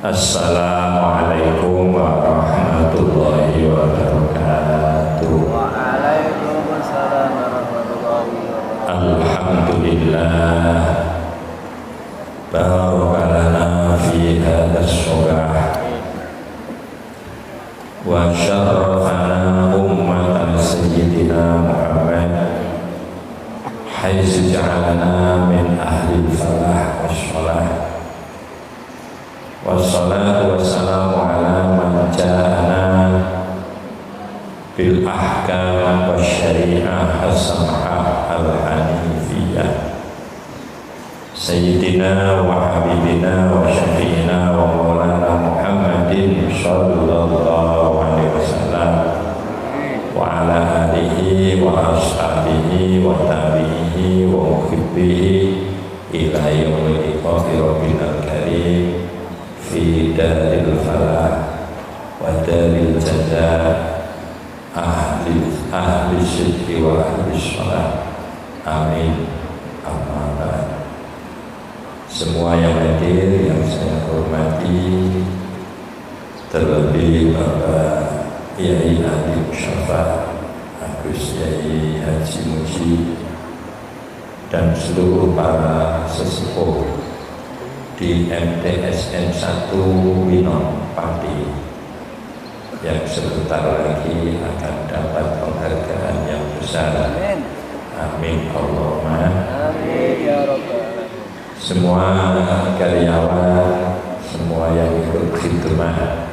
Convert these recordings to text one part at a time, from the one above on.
Assalamualaikum warahmatullahi wabarakatuh. Waalaikumsalam warahmatullahi wabarakatuh. Alhamdulillah, barakalana fi hadha as-subah wa syarafana ummatan sayyidina Muhammad haitsu ja'alana min ahli falah wassalah. Wassalatu wassalamu ala man ja'ana bil ahkam wa syari'ah as-sam'ah al-hanifiyah Sayyidina wa habibina wa syafi'ina wa maulana Muhammadin sallallahu alaihi wasallam wa ala alihi wa ashabihi wa tabi'ihi wa muhibbihi ila yaumil liqa'i rabbina al-karim fi daril falah wa daril jazaa ahli syirki wa ahli shalah. Amin. Amma ba'd. Semua yang hadir yang saya hormati, terlebih Bapak Kiai Adi Musyafa Agus Kiai Haji Muji dan seluruh para sesepuh di MTSN 1 Winon Pati yang sebentar lagi akan dapat penghargaan yang besar. Amin Allahumma amin ya rabbal alamin. Semua karyawan, semua yang ikut khidmah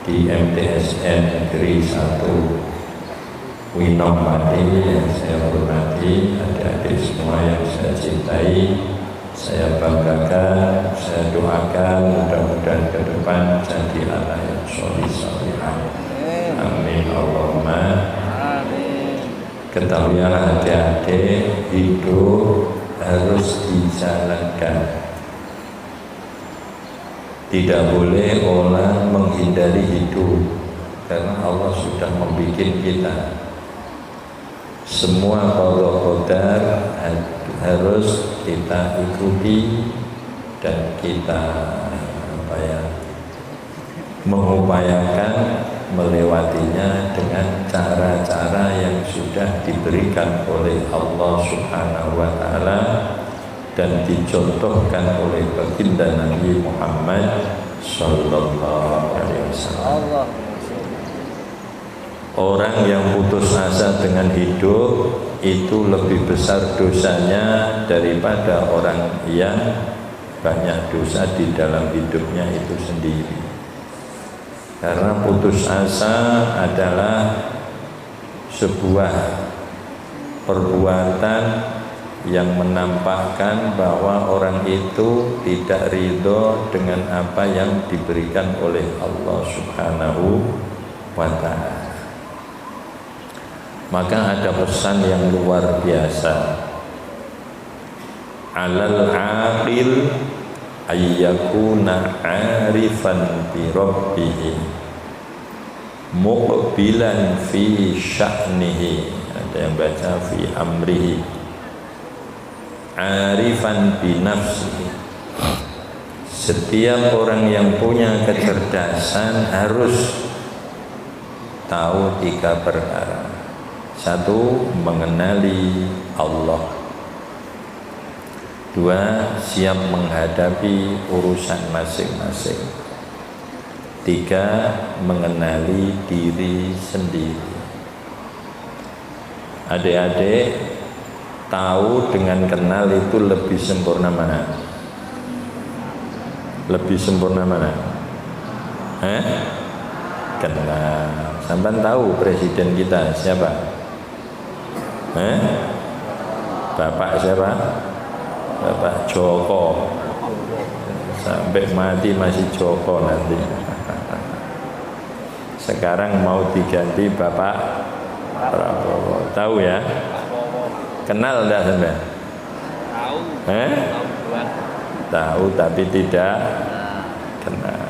di MTSN Negeri 1 Winon Pati yang saya hormati, adik-adik semua yang saya cintai, saya banggakan, saya doakan mudah-mudahan ke depan jadi anak yang sholih-sholihah. Amin Allahumma amin. Ketahuilah adik-adik, hidup harus dijalankan. Tidak boleh orang menghindari hidup, karena Allah sudah membuat kita. Semua qada harus kita ikuti dan kita mengupayakan melewatinya dengan cara-cara yang sudah diberikan oleh Allah Subhanahu wa Ta'ala dan dicontohkan oleh baginda Nabi Muhammad sallallahu alaihi wasallam. Orang yang putus asa dengan hidup itu lebih besar dosanya daripada orang yang banyak dosa di dalam hidupnya itu sendiri. Karena putus asa adalah sebuah perbuatan yang menampakkan bahwa orang itu tidak ridho dengan apa yang diberikan oleh Allah Subhanahu wa Ta'ala. Maka ada pesan yang luar biasa. Alal aqil ayyakuna arifan bi rabbih muqbilan fi sya'nihi. Ada yang baca fi amrihi. Arifan bi nafsihi. Setiap orang yang punya kecerdasan harus tahu 3 perkara. 1. Mengenali Allah. 2. Siap menghadapi urusan masing-masing. 3. Mengenali diri sendiri. Adik-adik, tahu dengan kenal itu lebih sempurna mana? Lebih sempurna mana? Kenal. Sampai tahu presiden kita siapa? Bapak siapa? Bapak Joko. Sampai mati masih Joko nanti. Sekarang mau diganti Bapak Prabowo. Tahu ya? Kenal enggak sampai? Tahu. Tahu tapi tidak kenal.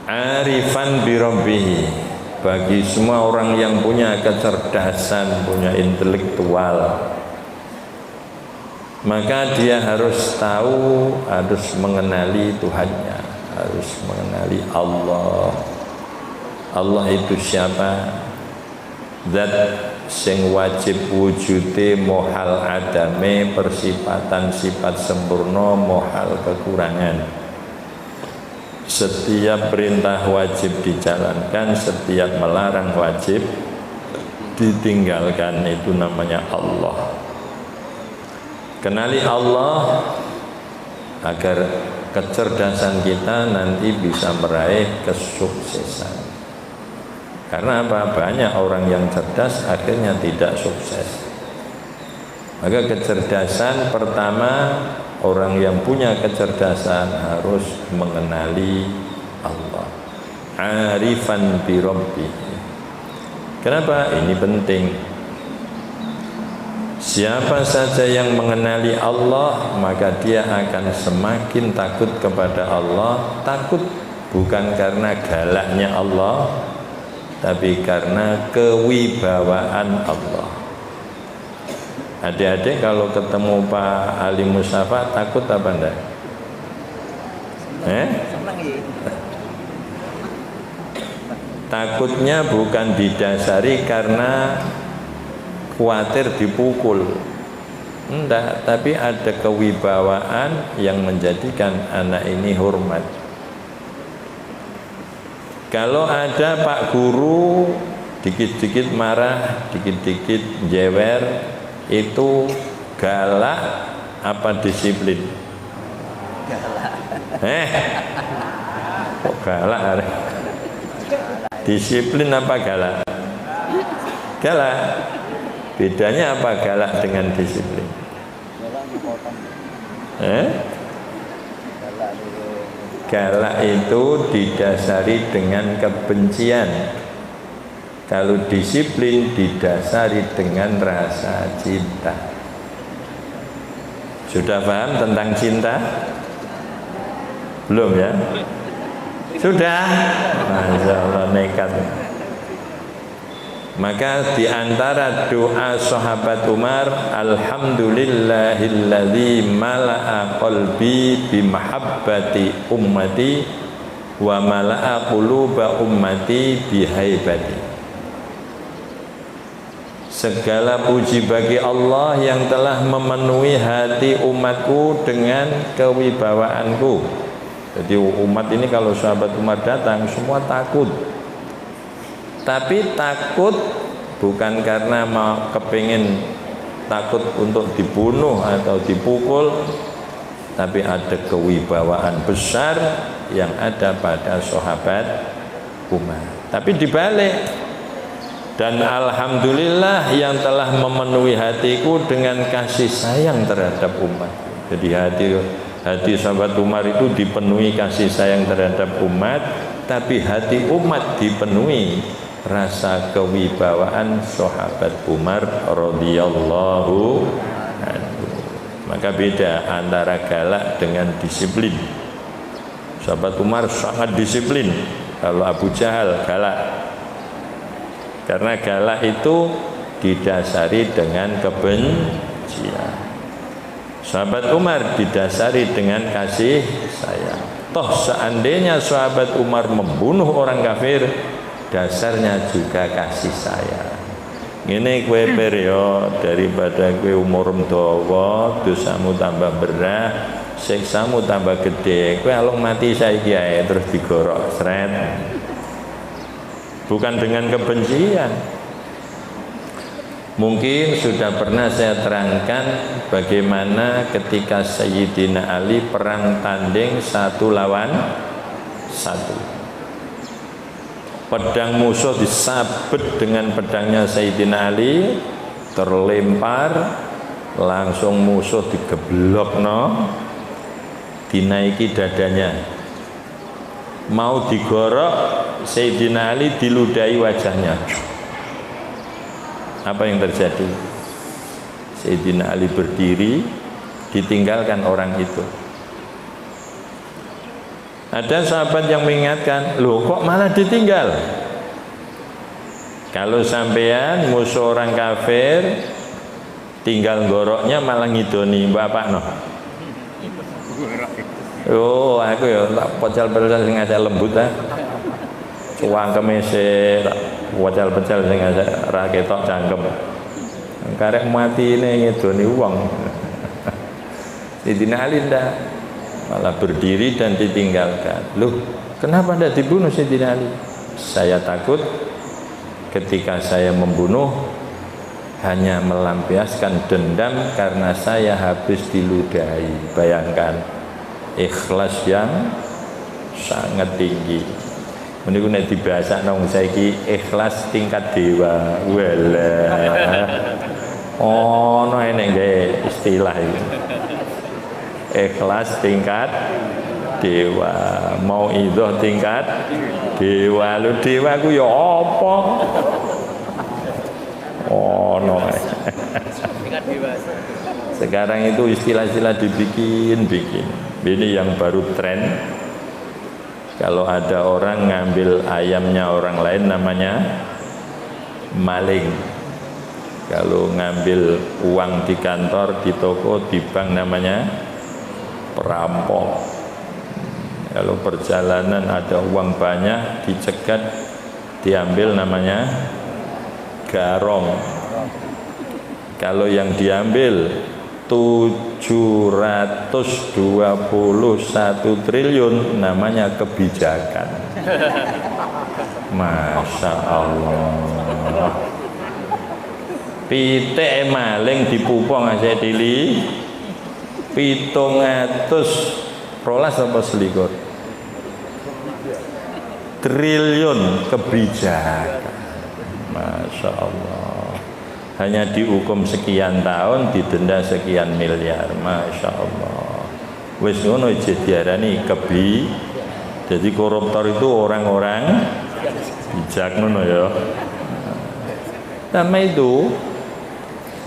Arifan bi rabbih. Bagi semua orang yang punya kecerdasan, punya intelektual, maka dia harus tahu, harus mengenali Tuhannya, harus mengenali Allah. Allah itu siapa? Zat sing wajib wujude mohal adame, persifatan sifat sempurna, mohal kekurangan. Setiap perintah wajib dijalankan, setiap melarang wajib ditinggalkan. Itu namanya Allah. Kenali Allah agar kecerdasan kita nanti bisa meraih kesuksesan. Karena apa? Banyak orang yang cerdas akhirnya tidak sukses. Maka kecerdasan pertama, orang yang punya kecerdasan harus mengenali Allah. Arifan bi Rabbih. Kenapa? Ini penting. Siapa saja yang mengenali Allah, maka dia akan semakin takut kepada Allah. Takut bukan karena galaknya Allah, tapi karena kewibawaan Allah. Adik-adik kalau ketemu Pak Ali Mustafa takut apa enggak? Takutnya bukan didasari karena khawatir dipukul, enggak, tapi ada kewibawaan yang menjadikan anak ini hormat. Kalau ada Pak Guru dikit-dikit marah, dikit-dikit jewer, itu galak apa disiplin? Galak. Kok galak? Disiplin apa galak? Galak. Bedanya apa galak dengan disiplin? Galak itu didasari dengan kebencian. Kalau disiplin didasari dengan rasa cinta. Sudah paham tentang cinta? Belum ya? Sudah? Masya Allah, nekat. Maka di antara doa sahabat Umar, alhamdulillahilladzi mala'a qalbi bimahabbati ummati wa mala'a quluba ummati bihaibati. Segala puji bagi Allah yang telah memenuhi hati umatku dengan kewibawaanku. Jadi umat ini kalau sahabat Umar datang semua takut. Tapi takut bukan karena mau kepingin takut untuk dibunuh atau dipukul, tapi ada kewibawaan besar yang ada pada sahabat Umar. Tapi dibalik, dan alhamdulillah yang telah memenuhi hatiku dengan kasih sayang terhadap umat. Jadi hati sahabat Umar itu dipenuhi kasih sayang terhadap umat, tapi hati umat dipenuhi rasa kewibawaan sahabat Umar radhiyallahu anhu. Maka beda antara galak dengan disiplin. Sahabat Umar sangat disiplin. Kalau Abu Jahal galak. Karena galak itu didasari dengan kebencian. Sahabat Umar didasari dengan kasih sayang. Toh seandainya sahabat Umar membunuh orang kafir, dasarnya juga kasih sayang. Ini kue perio daripada kue umur dawa, dosamu tambah berat, siksamu tambah gede. Kue alung mati saiki ae terus digorok sret. Bukan dengan kebencian. Mungkin sudah pernah saya terangkan bagaimana ketika Sayyidina Ali perang tanding 1 lawan 1. Pedang musuh disabet dengan pedangnya Sayyidina Ali, terlempar, langsung musuh digeblok, dinaiki dadanya. Mau digorok, Sayyidina Ali diludahi wajahnya. Apa yang terjadi? Sayyidina Ali berdiri, ditinggalkan orang itu. Ada sahabat yang mengingatkan, loh kok malah ditinggal? Kalau sampean musuh orang kafir tinggal goroknya malah ngidoni bapak no. Oh, aku ya tak pecel-pecel sing ngajak lembut ah. Cuang kemese tak pecel-pecel sing ngajak ra ketok cangkem. Karek matine ngidoni wong. Sayyidina Ali ndak, malah berdiri dan ditinggalkan. Loh, kenapa ndak dibunuh Sayyidina Ali? Saya takut ketika saya membunuh hanya melampiaskan dendam karena saya habis diludahi. Bayangkan ikhlas yang sangat tinggi. Meniku nek dibahasa nang saiki ikhlas tingkat dewa. Walah. Oh, no enek gawe istilah iki. Ikhlas tingkat dewa, mau idoh tingkat dewa. Lu dewa ku ya apa? Oh no. Sekarang itu istilah-istilah dibikin. Ini yang baru tren. Kalau ada orang ngambil ayamnya orang lain namanya maling. Kalau ngambil uang di kantor, di toko, di bank namanya perampok. Kalau perjalanan ada uang banyak dicegat diambil namanya garong. Kalau yang diambil 721 triliun namanya kebijakan. Masya Allah. Pitik maling dipupong aja dili 700 rolas apa selikur triliun kebijakan. Masya Allah. Hanya dihukum sekian tahun, didenda sekian miliar. Masya Allah. Wis ngono diarani kebi. Jadi koruptor itu orang-orang bijak ngono ya. Nama itu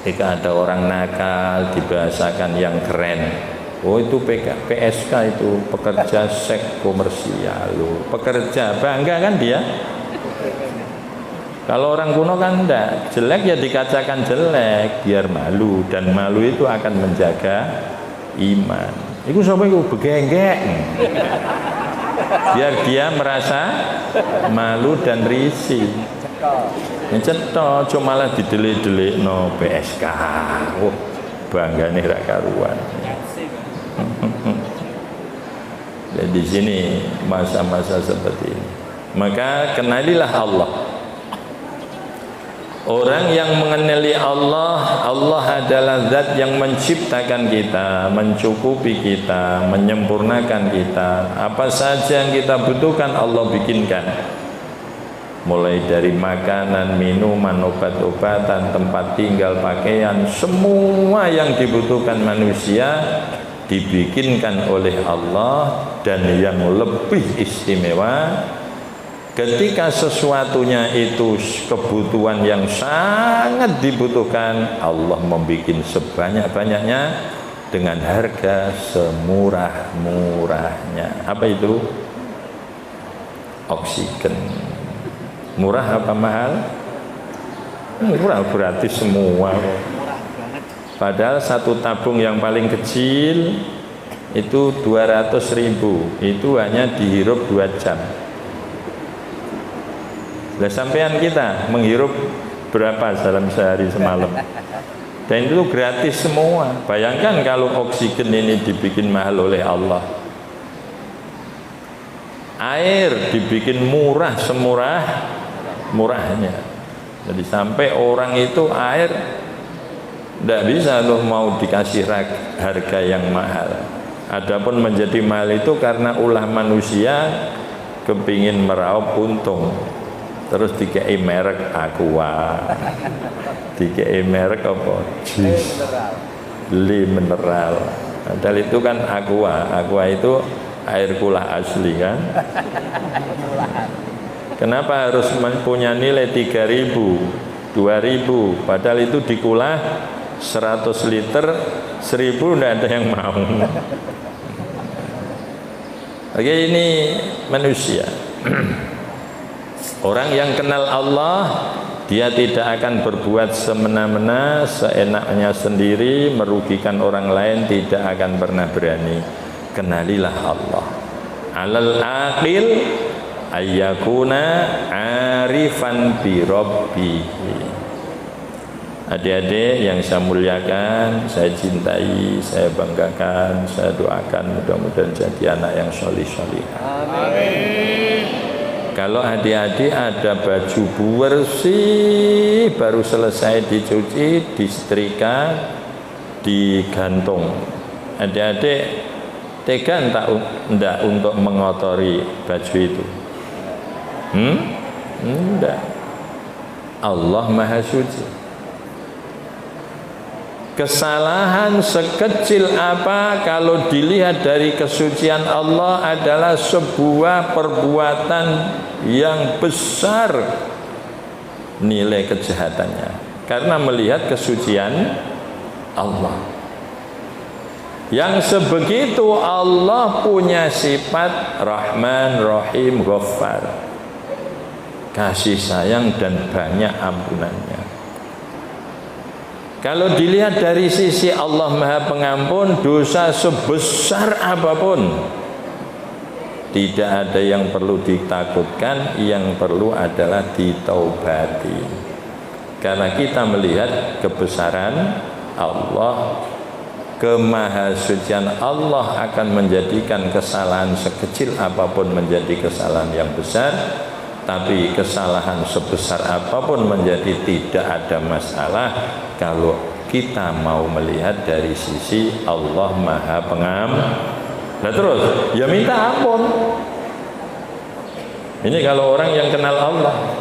jika ada orang nakal dibahasakan yang keren. Oh itu PSK itu pekerja seks komersial loh. Pekerja bangga kan dia. Kalau orang kuno kan enggak, jelek ya dikatakan jelek biar malu, dan malu itu akan menjaga iman. Iku sampai iku begenggek. Biar dia merasa malu dan risih. Cetok cuma malah didelik-delik no PSK. Oh, bangga nih rak karuan. Dan di sini masa-masa seperti ini. Maka kenalilah Allah. Orang yang mengenali Allah, Allah adalah zat yang menciptakan kita, mencukupi kita, menyempurnakan kita. Apa saja yang kita butuhkan Allah bikinkan. Mulai dari makanan, minuman, obat-obatan, tempat tinggal, pakaian, semua yang dibutuhkan manusia dibikinkan oleh Allah. Dan yang lebih istimewa, ketika sesuatunya itu kebutuhan yang sangat dibutuhkan, Allah membuat sebanyak-banyaknya dengan harga semurah-murahnya. Apa itu? Oksigen. Murah apa mahal? Murah, gratis semua. Padahal satu tabung yang paling kecil itu 200.000, itu hanya dihirup 2 jam. Nah, sampean kita menghirup berapa dalam sehari semalam? Dan itu gratis semua. Bayangkan kalau oksigen ini dibikin mahal oleh Allah. Air dibikin murah semurah-murahnya. Jadi sampai orang itu air tidak bisa loh mau dikasih harga yang mahal. Adapun menjadi mahal itu karena ulah manusia kepingin meraup untung. Terus dikei merek Aqua, dikei merek apa? Jus, li mineral. Padahal itu kan Aqua itu air kulah asli kan. Kenapa harus punya nilai 3.000, 2.000, padahal itu dikulah 100 liter 1.000 tidak ada yang mau. Oke, ini manusia. Orang yang kenal Allah Dia tidak akan berbuat semena-mena, seenaknya sendiri, merugikan orang lain, tidak akan pernah berani. Kenalilah Allah. Alal aqil ayyakuna arifan bi rabbih. Adik-adik yang saya muliakan, saya cintai, saya banggakan, saya doakan mudah-mudahan jadi anak yang solih-solihah. Amin. Kalau adik-adik ada baju bersih baru selesai dicuci, disetrika, digantung, adik-adik tega enggak untuk mengotori baju itu? Enggak. Allah Maha Suci. Kesalahan sekecil apa kalau dilihat dari kesucian Allah adalah sebuah perbuatan yang besar nilai kejahatannya, karena melihat kesucian Allah. Yang sebegitu Allah punya sifat Rahman, Rahim, Ghaffar, kasih sayang dan banyak ampunannya. Kalau dilihat dari sisi Allah Maha Pengampun, dosa sebesar apapun tidak ada yang perlu ditakutkan, yang perlu adalah ditaubati. Karena kita melihat kebesaran Allah, kemahasucian Allah akan menjadikan kesalahan sekecil apapun menjadi kesalahan yang besar. Tapi kesalahan sebesar apapun menjadi tidak ada masalah kalau kita mau melihat dari sisi Allah Maha Pengampun. Nah terus, ya minta ampun. Ini kalau orang yang kenal Allah.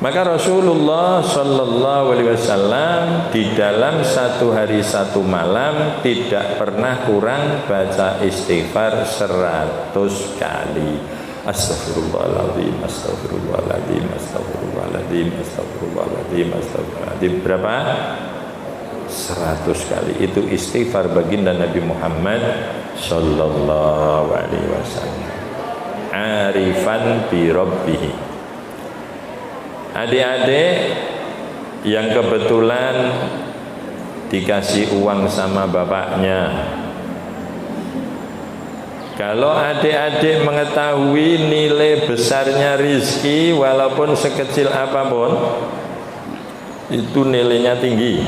Maka Rasulullah Sallallahu Alaihi Wasallam di dalam satu hari satu malam tidak pernah kurang baca istighfar 100 kali. Astagfirullahaladzim, astagfirullahaladzim, astagfirullahaladzim, astagfirullahaladzim, astagfirullahaladzim. Berapa? 100 kali. Itu istighfar baginda Nabi Muhammad Sallallahu Alaihi Wasallam. Arifan bi rabbih. Adik-adik yang kebetulan dikasih uang sama bapaknya, kalau adik-adik mengetahui nilai besarnya rizki walaupun sekecil apapun, itu nilainya tinggi.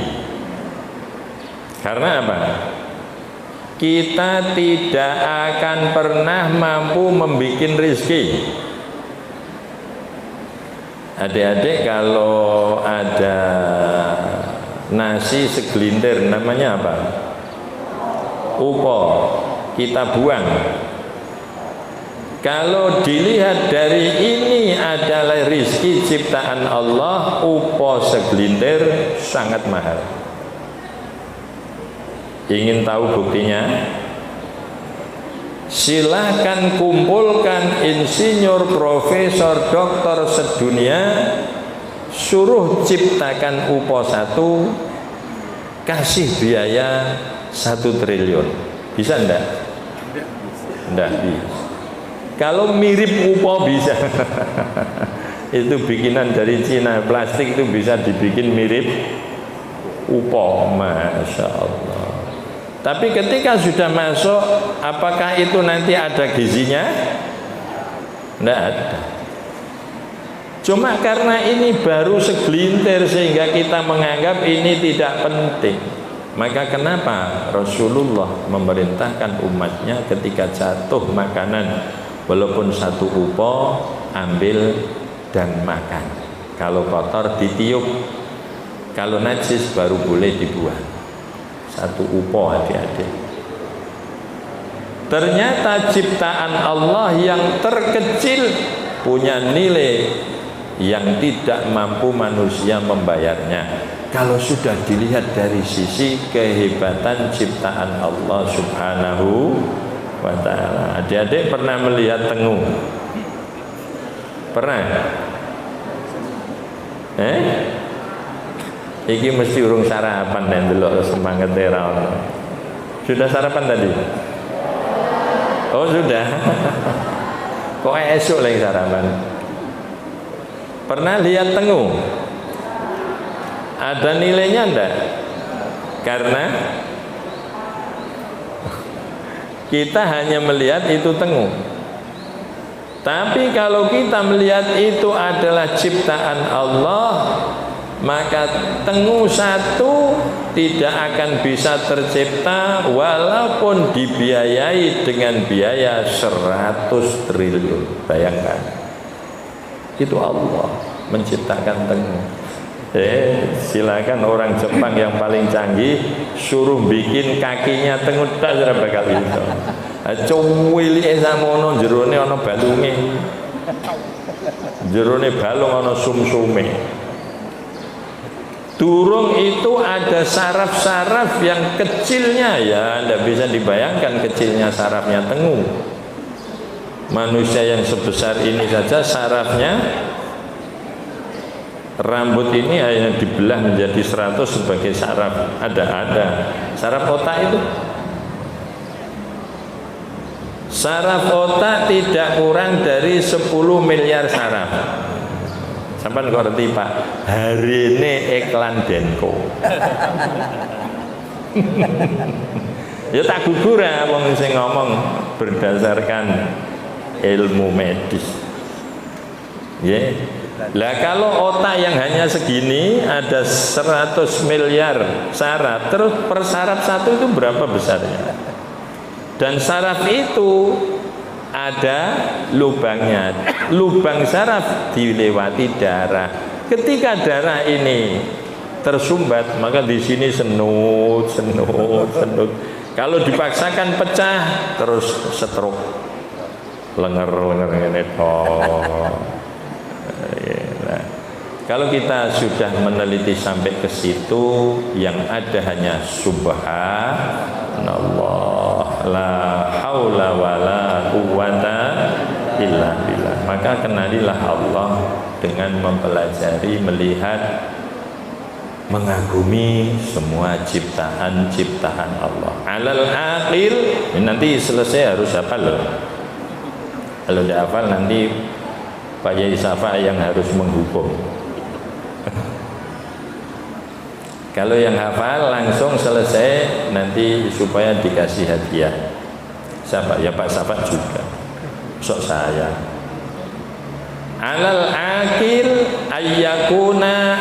Karena apa? Kita tidak akan pernah mampu membuat rizki. Adik-adik kalau ada nasi segelintir, namanya apa? Upo. Kita buang. Kalau dilihat dari ini adalah rizki ciptaan Allah, upo segelintir sangat mahal. Ingin tahu buktinya? Silahkan kumpulkan insinyur, profesor, doktor sedunia, suruh ciptakan upo satu, kasih biaya 1 triliun. Bisa enggak? Enggak bisa. Kalau mirip upo bisa. Itu bikinan dari Cina, plastik itu bisa dibikin mirip upo, Masya Allah. Tapi ketika sudah masuk, apakah itu nanti ada gizinya? Enggak ada. Cuma karena ini baru segelintir sehingga kita menganggap ini tidak penting. Maka kenapa Rasulullah memerintahkan umatnya ketika jatuh makanan walaupun 1 upo, ambil dan makan. Kalau kotor ditiup, kalau najis baru boleh dibuang. 1 upo adik-adik. Ternyata ciptaan Allah yang terkecil punya nilai yang tidak mampu manusia membayarnya. Kalau sudah dilihat dari sisi kehebatan ciptaan Allah Subhanahu wa ta'ala. Adik-adik pernah melihat tengu? Pernah? Iki mesti urung sarapan dan delok semangat ra. Sudah sarapan tadi? Oh sudah. Kok esok lagi sarapan? Pernah lihat tengu? Ada nilainya enggak? Karena kita hanya melihat itu tengu. Tapi kalau kita melihat itu adalah ciptaan Allah, maka tengu satu tidak akan bisa tercipta walaupun dibiayai dengan biaya 100 triliun. Bayangkan, itu Allah menciptakan tengu. Silakan orang Jepang yang paling canggih suruh bikin kakinya tengu tak sudah bakal itu. Cuwilike samono jerone ana balunge. Jerone balung ana sumsume. Durung itu ada saraf-saraf yang kecilnya, ya Anda bisa dibayangkan kecilnya sarafnya tengu. Manusia yang sebesar ini saja sarafnya, rambut ini hanya dibelah menjadi 100 sebagai saraf. Ada saraf otak itu. Saraf otak tidak kurang dari 10 miliar saraf. Sampai ngerti Pak, hari ini iklan Denko. Ya tak gugur ya wong sing ngomong berdasarkan ilmu medis. Ya. Lah kalau otak yang hanya segini ada 100 miliar saraf, terus per saraf satu itu berapa besarnya? Dan saraf itu ada lubangnya. Lubang saraf dilewati darah. Ketika darah ini tersumbat, maka di sini senut. Kalau dipaksakan pecah, terus stroke. Lenger ini Kalau kita sudah meneliti sampai ke situ, yang ada hanya subhanallah, la haula wala quwata illa billah. Maka kenalilah Allah dengan mempelajari, melihat, mengagumi semua ciptaan-ciptaan Allah. Alal aqil, nanti selesai harus hafal loh. Kalau tidak hafal nanti Pak Yai Safa yang harus menghukum. Kalau yang hafal langsung selesai nanti supaya dikasih hadiah. Siapa? Ya Pak Safa juga. Sok saya. Alal akil ayyakuna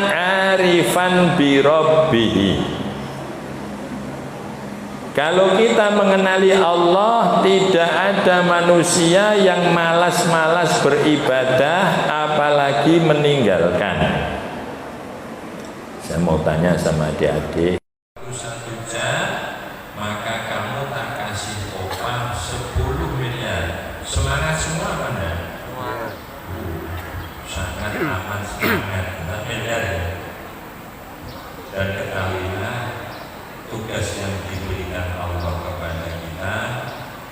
arifan bi rabbih. Kalau kita mengenali Allah, tidak ada manusia yang malas-malas beribadah apalagi meninggalkan. Saya mau tanya sama adik-adik, 1 jam maka kamu tak kasih upah 10 miliar. Semangat semua mana? Sangat amat semangat, 4 miliar ya. Dan ketahuilah tugas yang diberikan Allah kepada kita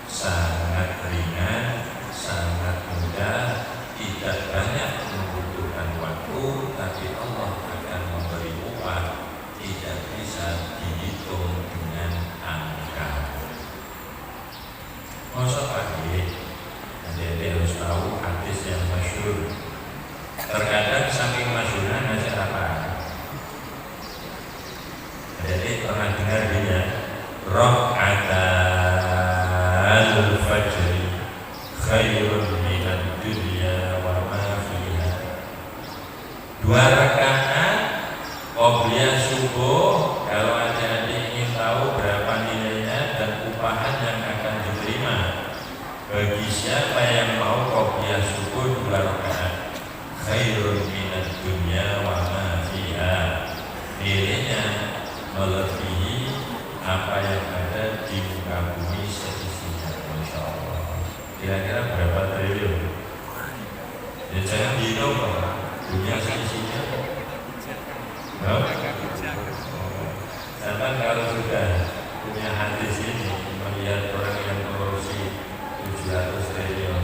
sangat ringan, sangat mudah, tidak banyak membutuhkan waktu, tapi Allah akan memberi upah tidak bisa dihitung dengan angka. Masa pagi, Anda harus tahu hadis yang masyhur. Terkadang saking masyhurnya ngasih apa? Jadi pernah dengar dia Raka'atal fajri khairun minad dunya wa ma fiha. 2 rakaat qobliyah subuh. Kalau adik-adik ingin tahu berapa nilainya dan upahan yang akan diterima bagi siapa yang mau qobliyah subuh 2 rakaat, khairun minad dunya wa ma fiha, nilainya melebihi apa yang ada di muka bumi seisinya. Masya Allah. Kira-kira berapa triliun? Ya jangan dihitung dunia seisinya. No? Sampai kalau sudah punya hadis ini melihat orang yang korupsi 700 triliun,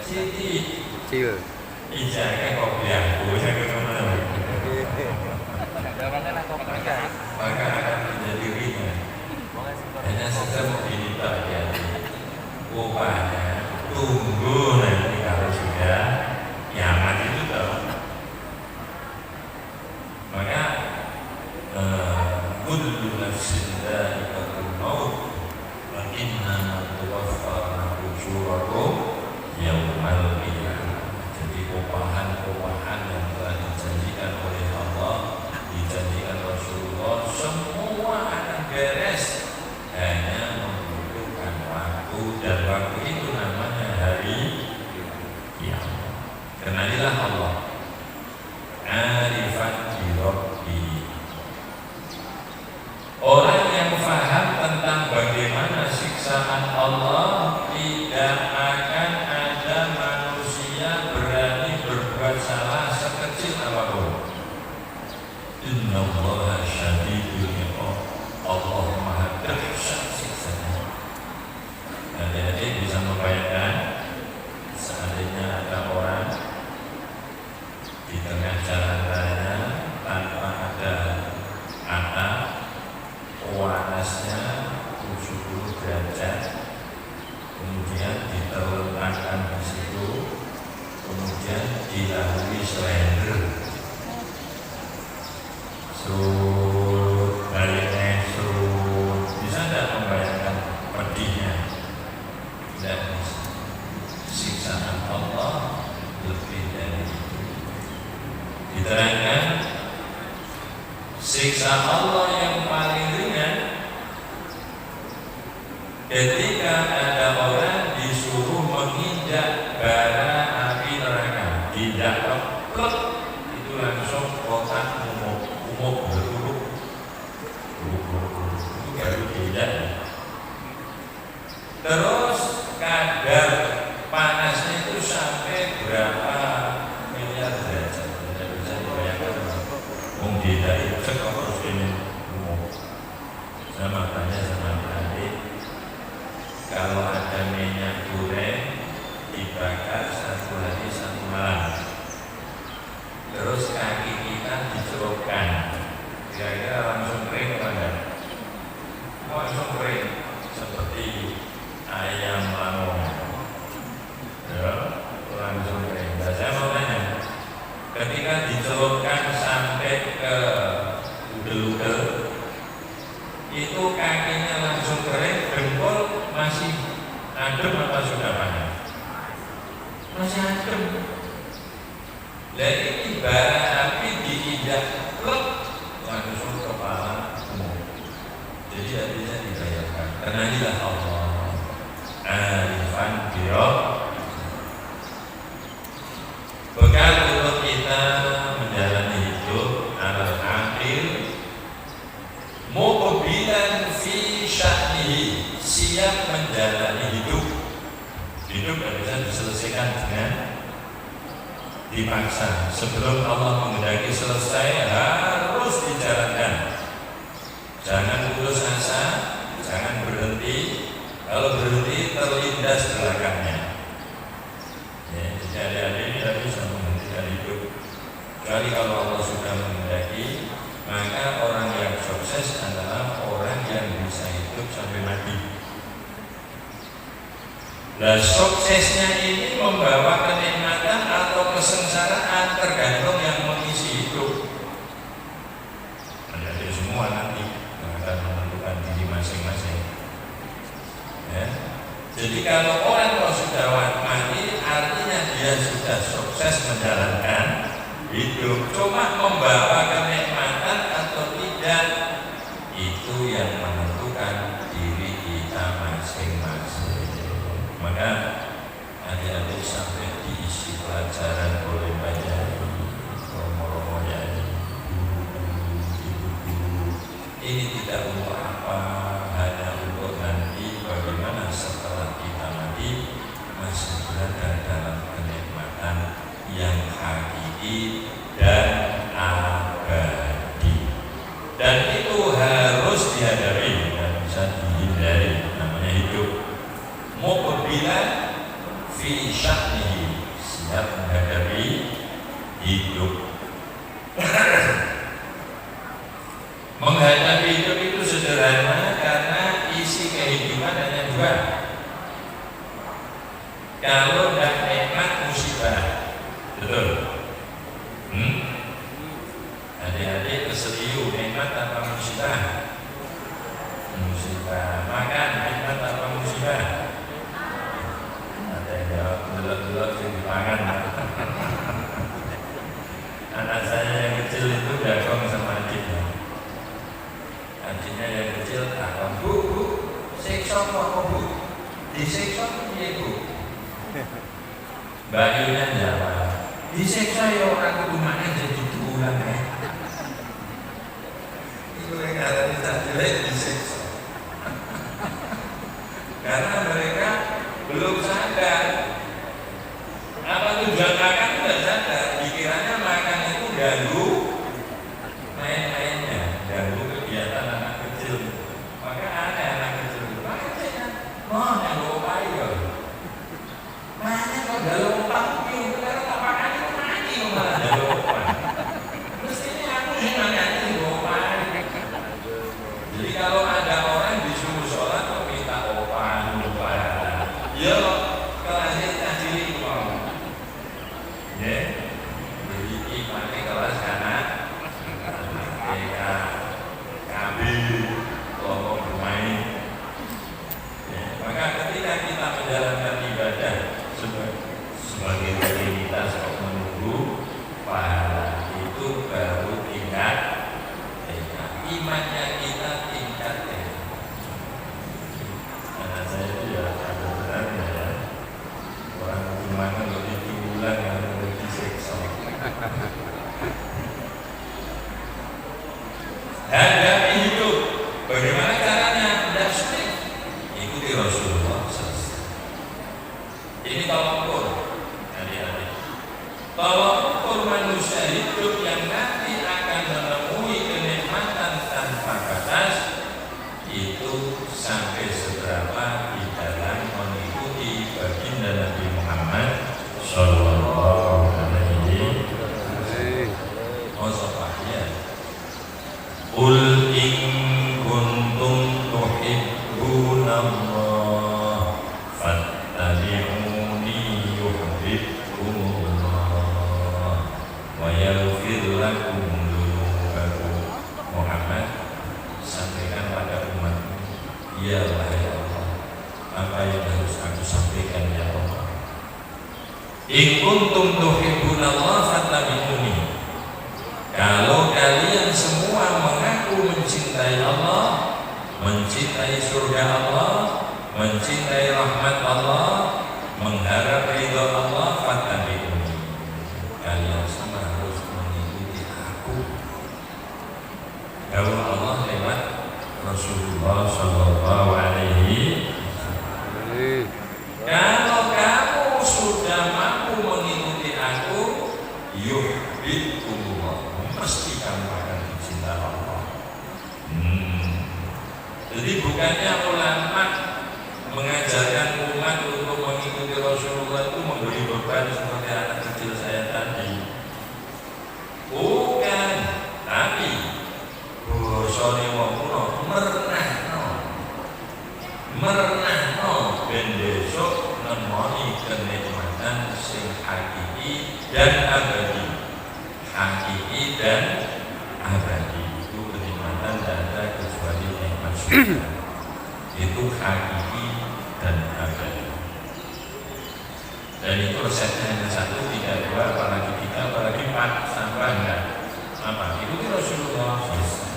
Siti ijakan kopiah, punya kemana? Maka akan menjadi ringan. Hanya saja mau diminta ya, upahnya tunggu nanti kalau sudah kenalilah Allah. Arifan bi Rabbi. Orang yang paham tentang bagaimana siksaan Allah, tidak akan ada manusia berani berbuat salah sekecil apapun. Innallaha syadidul iqab. Allah Maha dahsyat siksanya. Adik-adik bisa membayangkan seandainya ada orang di tengah jalan raya tanpa ada atap, panasnya 70 derajat, kemudian diterletakkan di situ, kemudian dilalui slender, baliknya bisa tidak membayangkan pedihnya? Tidak bisa. Siksaan Allah lebih dari itu. Diterangkan siksa Allah yang paling ringan ketika ada orang disuruh menginjak bara api neraka, tidak keplek, itu langsung kotak umum beruruk, itu baru diinjak. Terus kadar panasnya itu sampai berapa miliar derajat, tidak bisa dibayangkan. Dari terus ini umum. Sama tanya sama adik, kalau ada minyak goreng dibakar satu hari satu malam, terus kaki kita dicelupkan, kira-kira langsung kering apa enggak? Langsung kering seperti ayam langon, ya, langsung kering. Nah, saya mau tanya, ketika dicelupkan sampai ke udel-udel, itu kakinya langsung kering, dengkul masih adem apa sudah panas? Masih adem. Jadi ini bara api diinjak plek, langsung kepala umum. Jadi tidak bisa dibayangkan. Kenalilah Allah. Arifan bi Rabbi. Bekal untuk kita menjalani hidup al-akhir muqbilan fi sya'nihi, siap menjalani hidup. Hidup tidak bisa diselesaikan dengan dipaksa. Sebelum Allah menghendaki selesai, harus dijalankan. Jangan putus asa, jangan berhenti. Kalau berhenti terlindas belakangnya. Ya, jadi adik ini tidak bisa menghentikan hidup. Kecuali kalau Allah sudah menghendaki, maka orang yang sukses adalah orang yang bisa hidup sampai mati. Nah, suksesnya ini membawa kenikmatan atau kesengsaraan tergantung yang mengisi hidup. Adik-adik semua nanti akan menentukan diri masing-masing. Ya. Jadi kalau orang sudah mati, artinya dia sudah sukses menjalankan hidup. Cuma membawa kenikmatan atau tidak, itu yang menentukan diri kita masing-masing. Maka adik-adik sampai diisi pelajaran oleh banyak romo-romo yang ibu-ibu. Ini tidak untuk apa, hanya untuk nanti bagaimana setelah kita mati masih berada dalam kenikmatan yang hakiki dan abadi. Dan itu harus dihadapi dan bisa dihindari, namanya hidup. Muqbilan fi sya'nihi, siap menghadapi hidup. Menghadapi hidup itu sederhana karena isi kehidupan hanya dua. Kalau tidak nikmat, musibah. Betul? Adik-adik keseliu, nikmat apa musibah? Musibah. Makan, nikmat apa musibah? Ada yang jawab gelap-gelap yang dipangan. Anak saya yang kecil itu dagong sama adiknya. Adiknya yang kecil takon, bu, siksa apa bu? Disiksa piye bu? Mbak Yunya jawab, Disiksa ya orang kudu maneh jadi diulang ya. Itu yang ada jelek disiksa. Karena mereka belum sadar apa tujuan makan, tidak sadar. Dikiranya makan itu ganggu main-mainnya, ganggu kegiatan anak kecil. Maka ada anak kecil itu makanya mau yang lupa ya. Makanya kalau gak lupa itu karena tak makan itu mati malah gak lupa. Mestinya aku yang makan itu lupa. Jadi kalau ada orang disuruh sholat kok minta opan lupa, ya kelasnya tajili kok. Ya, jadi imannya kelas anak TK, KB, kelompok bermain. Ya, maka ketika kita menjalankan ibadah sebagai rutinitas kok menunggu pahala itu baru tingkat imannya kita tingkat ya. Karena saya itu ya ada benarnya ya, orang gimana lebih diulang yang lebih disiksa. Hadapi hidup, bagaimana caranya? Tidak sulit. Ikuti Rasulullah SAW. Ini tolak ukur, adik-adik. Tolak ukur manusia hidup yang nanti akan menemui kenikmatan tanpa batas itu sampai seberapa di dalam mengikuti baginda Nabi Muhammad Sallallahu Alaihi Wasallam. Qul in kuntum tuhibbunallah fattabi'uni yuhibbukumullah wa yaghfir lakum dzunubakum. Muhammad, sampaikan pada umat, ya Allah, apa yang harus aku sampaikan ya Allah. In kuntum tuhibbunallah fattabi'uni. Kalau kalian semua mengaku mencintai Allah, mencintai surga Allah, mencintai rahmat Allah, mengharap ridha Allah, fattabi'uni. Kalian semua harus mengikuti aku. Dawuh Allah lewat Rasulullah Sallallahu Alaihi Wasallam. Kalau kamu sudah mampu mengikuti aku, yuhibbukumullah, pasti kamu akan dicintai Allah. Jadi bukannya ulama mengajarkan umat untuk mengikuti Rasulullah itu memberi beban seperti anak kecil saya tadi. Bukan, tapi bosone wong kuno merenahno ben besok nemoni kenikmatan sing hakiki dan abadi. Hakiki dan abadi itu kenikmatan dan ada kecuali nikmat surga. Itu hakiki dan abadi. Dan itu resepnya hanya satu, tidak dua, apalagi tiga, apalagi empat, sampai enggak. Apa? Ikuti Rasulullah SAW.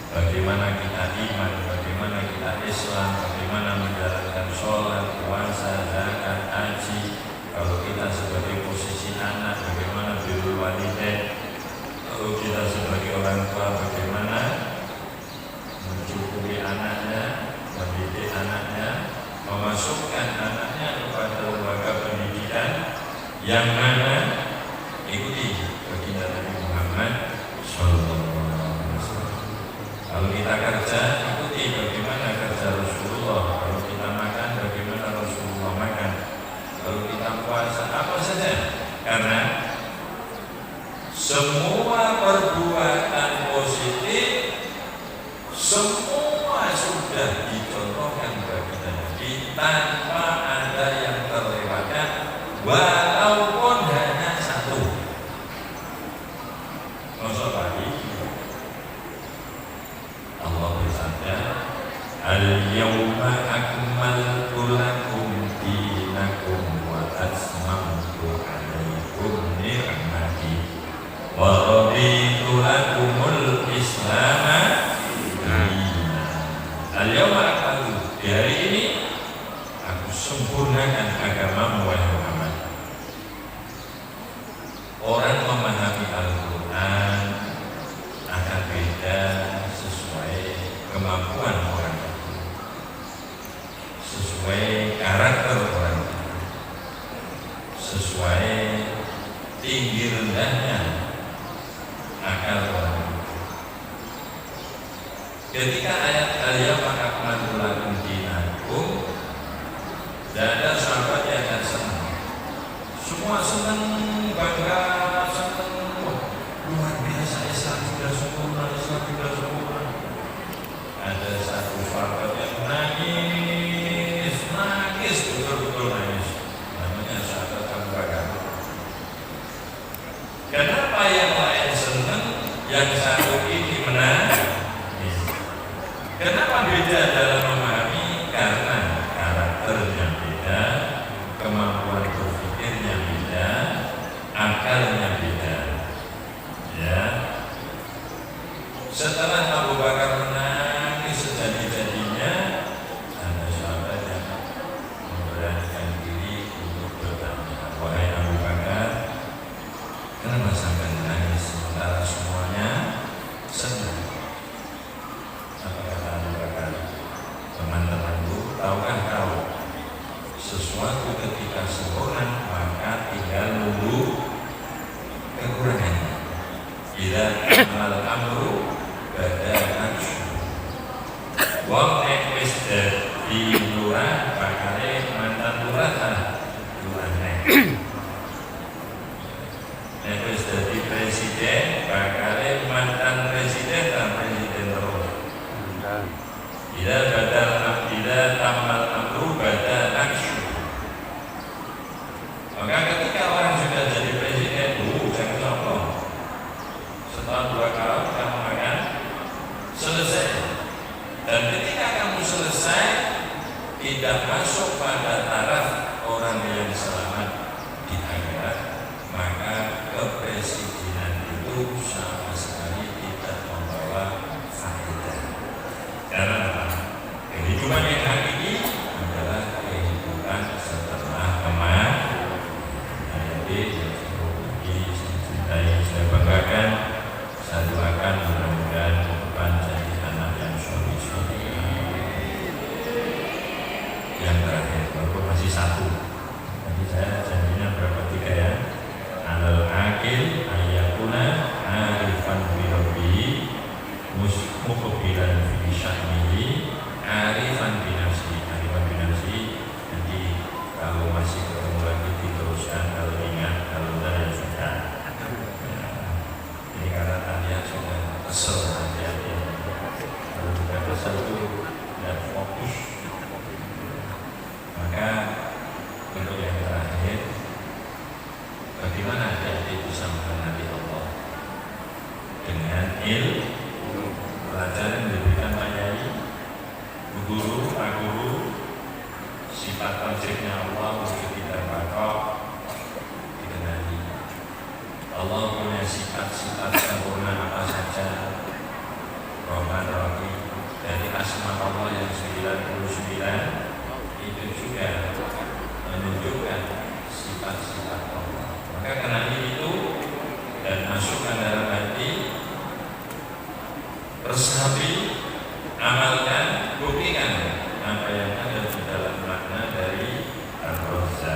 Bagaimana kita iman, bagaimana kita Islam, bagaimana menjalankan sholat, puasa, zakat, haji. Kalau kita sebagai posisi anak, bagaimana birrul walidain. Kalau kita sebagai orang tua, bagaimana mencukupi anaknya, mendidik anaknya, memasukkan anaknya kepada lembaga pendidikan yang mana ikuti baginda Nabi Muhammad Sallallahu Alaihi Wasallam. Kalau kita kerja, ikuti bagaimana kerja Rasulullah. Kalau kita makan, bagaimana Rasulullah makan. Kalau kita puasa, apa saja. Karena semua perbuatan positif, semua sudah dicontohkan baginda Nabi tanpa ada yang terlewatkan, walaupun hanya satu. Masuk lagi, Allah bersabda, Al-yawma akmaltu lakum dinakum wa atmamtu alaikum ni'mati wa raditu lakumul islama dinan. Al-yawma akmaltu, di hari ini aku sempurnakan agamamu wahai Muhammad. indahnya akal orang. Ketika ayat al-yawma akmaltu lakum dinakum, tidak ada sahabat yang akan senang. Semua senang, bangga, senang. Luar biasa, Islam sudah sempurna, Islam sudah sempurna. Ada satu sahabat yang nangis, betul-betul nangis. Namanya sahabat Abu Bakar. Kenapa yang lain senang, yang satu ini menangis? Kenapa beda dalam memahami? Karena karakternya beda, kemampuan berpikirnya beda, akalnya beda. Ya. Setelah Abu Bakar menangis sejadi-jadinya, ada sahabat yang memberanikan diri untuk bertanya, wahai Abu Bakar, kenapa sampai menangis sementara semuanya senang? Apa kata Abu Bakar? Teman-temanku, tahukah kau sesuatu ketika sempurna maka tinggal nunggu kekurangannya. Bila amal amru badan wong nek wis dadi lurah bakale mantan lurah lurah nek wis dadi presiden bakale mantan presiden dan presiden terus. Bila tamal amru badan aksyu. Maka ketika orang sudah jadi presiden, jangan sombong. Setelah 2 tahun kamu akan selesai. Dan ketika kamu selesai, tidak masuk pada taraf orang yang selamat di akhirat, maka kepresidenan itu sama sekali tidak membawa faedah. Karena apa? Kehidupan yang hakiki adalah kehidupan setelah kematian. Jadi saya banggakan, saya doakan mudah-mudahan ke depan jadi anak yang soleh. Yang terakhir, walaupun masih 1. Jadi saya janjinya berapa 3 ya? Alal akil ayyakuna arifan bi rabbihi muqbilan fi sya'nihi arifan bi nafsihi. Jadi kalau masih ketemu lagi diteruskan, kalau ingat, kalau tidak ya sudah. Ini karena tadi sudah kesel hati-hati. Kalau sudah kesel itu tidak fokus. Maka untuk yang terakhir, bagaimana hati-hati bisa mengenali Allah dengan ilmu pelajaran yang diberikan Pak Yai, Bu Guru, Pak Guru, sifat konsepnya Allah untuk kita bakal dikenali. Allah punya sifat-sifat sempurna apa saja. Rahman Rahim, dari asma Allah yang 99 itu juga menunjukkan sifat-sifat Allah. Maka kenali itu dan masukkan dalam hati, resapi, amalkan, buktikan apa yang ada di dalam makna dari Al-Qur'an.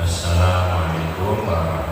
Assalamualaikum warahmatullahi